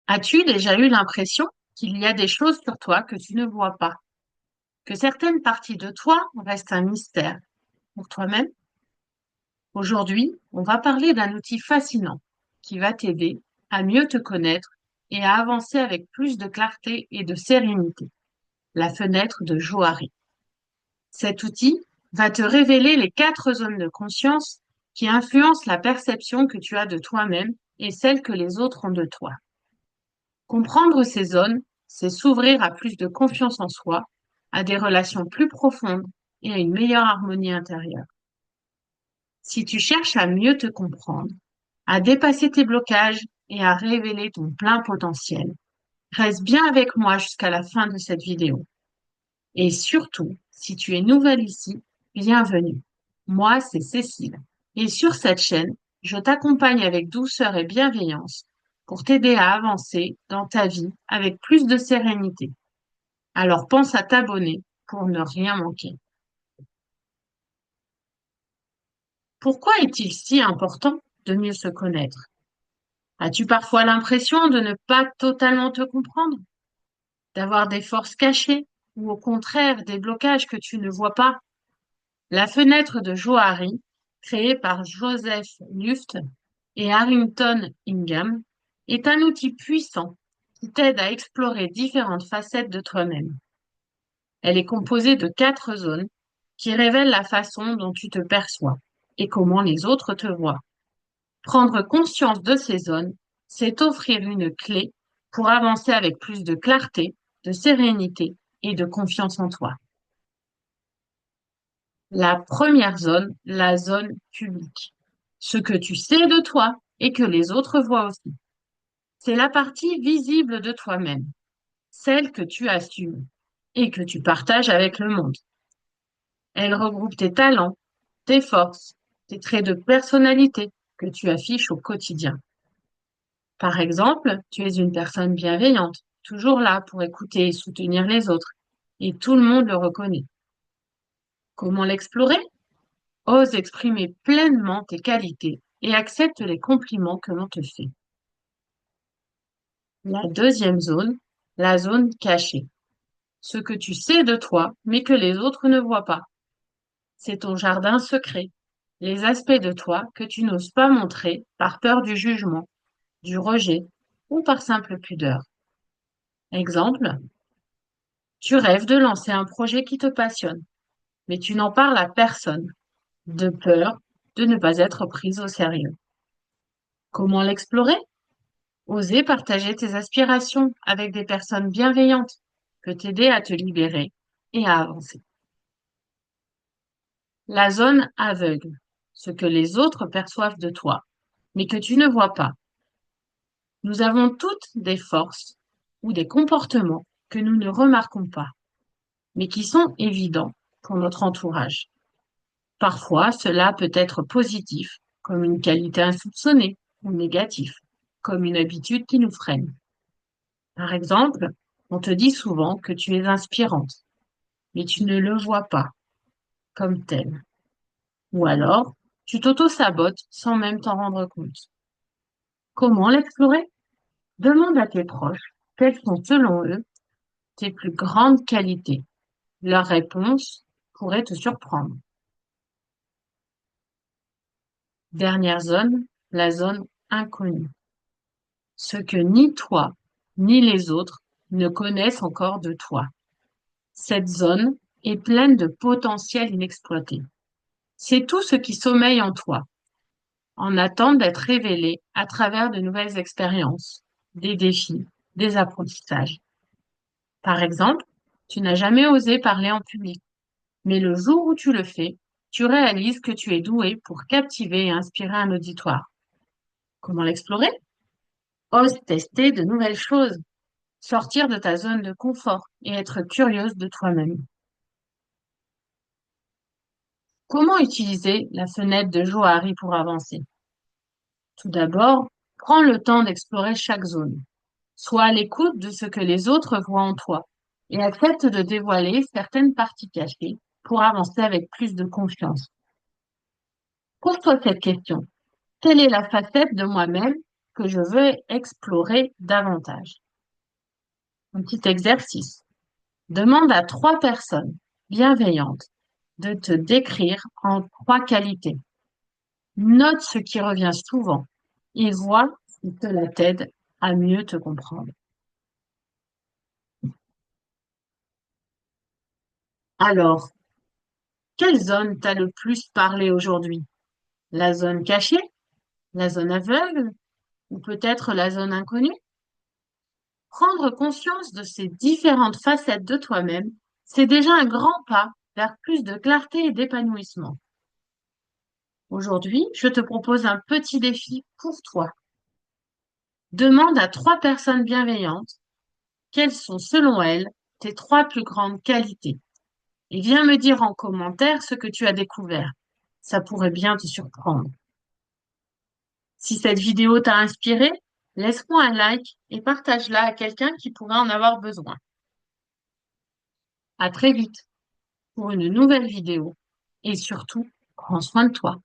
As-tu déjà eu l'impression qu'il y a des choses sur toi que tu ne vois pas, que certaines parties de toi restent un mystère pour toi-même? Aujourd'hui, on va parler d'un outil fascinant qui va t'aider à mieux te connaître et à avancer avec plus de clarté et de sérénité, la fenêtre de Johari. Cet outil va te révéler les 4 zones de conscience qui influencent la perception que tu as de toi-même et celle que les autres ont de toi. Comprendre ces zones, c'est s'ouvrir à plus de confiance en soi, à des relations plus profondes et à une meilleure harmonie intérieure. Si tu cherches à mieux te comprendre, à dépasser tes blocages et à révéler ton plein potentiel, reste bien avec moi jusqu'à la fin de cette vidéo. Et surtout, si tu es nouvelle ici, bienvenue. Moi, c'est Cécile. Et sur cette chaîne, je t'accompagne avec douceur et bienveillance pour t'aider à avancer dans ta vie avec plus de sérénité. Alors pense à t'abonner pour ne rien manquer. Pourquoi est-il si important de mieux se connaître? As-tu parfois l'impression de ne pas totalement te comprendre, d'avoir des forces cachées ou au contraire des blocages que tu ne vois pas? La fenêtre de Johari, créée par Joseph Luft et Harrington Ingham, est un outil puissant qui t'aide à explorer différentes facettes de toi-même. Elle est composée de 4 zones qui révèlent la façon dont tu te perçois et comment les autres te voient. Prendre conscience de ces zones, c'est offrir une clé pour avancer avec plus de clarté, de sérénité et de confiance en toi. La première zone, la zone publique. Ce que tu sais de toi et que les autres voient aussi. C'est la partie visible de toi-même, celle que tu assumes et que tu partages avec le monde. Elle regroupe tes talents, tes forces, tes traits de personnalité que tu affiches au quotidien. Par exemple, tu es une personne bienveillante, toujours là pour écouter et soutenir les autres, et tout le monde le reconnaît. Comment l'explorer? Ose exprimer pleinement tes qualités et accepte les compliments que l'on te fait. La deuxième zone, la zone cachée. Ce que tu sais de toi, mais que les autres ne voient pas. C'est ton jardin secret, les aspects de toi que tu n'oses pas montrer par peur du jugement, du rejet ou par simple pudeur. Exemple, tu rêves de lancer un projet qui te passionne, mais tu n'en parles à personne, de peur de ne pas être prise au sérieux. Comment l'explorer? Oser partager tes aspirations avec des personnes bienveillantes peut t'aider à te libérer et à avancer. La zone aveugle, ce que les autres perçoivent de toi, mais que tu ne vois pas. Nous avons toutes des forces ou des comportements que nous ne remarquons pas, mais qui sont évidents pour notre entourage. Parfois, cela peut être positif, comme une qualité insoupçonnée, ou négatif, comme une habitude qui nous freine. Par exemple, on te dit souvent que tu es inspirante, mais tu ne le vois pas comme tel. Ou alors, tu t'auto-sabotes sans même t'en rendre compte. Comment l'explorer? Demande à tes proches quelles sont selon eux tes plus grandes qualités. Leurs réponses pourraient te surprendre. Dernière zone, la zone inconnue. Ce que ni toi, ni les autres ne connaissent encore de toi. Cette zone est pleine de potentiel inexploité. C'est tout ce qui sommeille en toi, en attente d'être révélé à travers de nouvelles expériences, des défis, des apprentissages. Par exemple, tu n'as jamais osé parler en public, mais le jour où tu le fais, tu réalises que tu es doué pour captiver et inspirer un auditoire. Comment l'explorer? Ose tester de nouvelles choses, sortir de ta zone de confort et être curieuse de toi-même. Comment utiliser la fenêtre de Johari pour avancer? Tout d'abord, prends le temps d'explorer chaque zone. Sois à l'écoute de ce que les autres voient en toi et accepte de dévoiler certaines parties cachées pour avancer avec plus de confiance. Pose-toi cette question. Quelle est la facette de moi-même que je veux explorer davantage. Un petit exercice. Demande à 3 personnes bienveillantes de te décrire en 3 qualités. Note ce qui revient souvent et vois si cela t'aide à mieux te comprendre. Alors, quelle zone t'a le plus parlé aujourd'hui? La zone cachée, la zone aveugle ou peut-être la zone inconnue? Prendre conscience de ces différentes facettes de toi-même, c'est déjà un grand pas vers plus de clarté et d'épanouissement. Aujourd'hui, je te propose un petit défi pour toi. Demande à 3 personnes bienveillantes quelles sont, selon elles, tes 3 plus grandes qualités. Et viens me dire en commentaire ce que tu as découvert. Ça pourrait bien te surprendre. Si cette vidéo t'a inspiré, laisse-moi un like et partage-la à quelqu'un qui pourrait en avoir besoin. À très vite pour une nouvelle vidéo et surtout, prends soin de toi.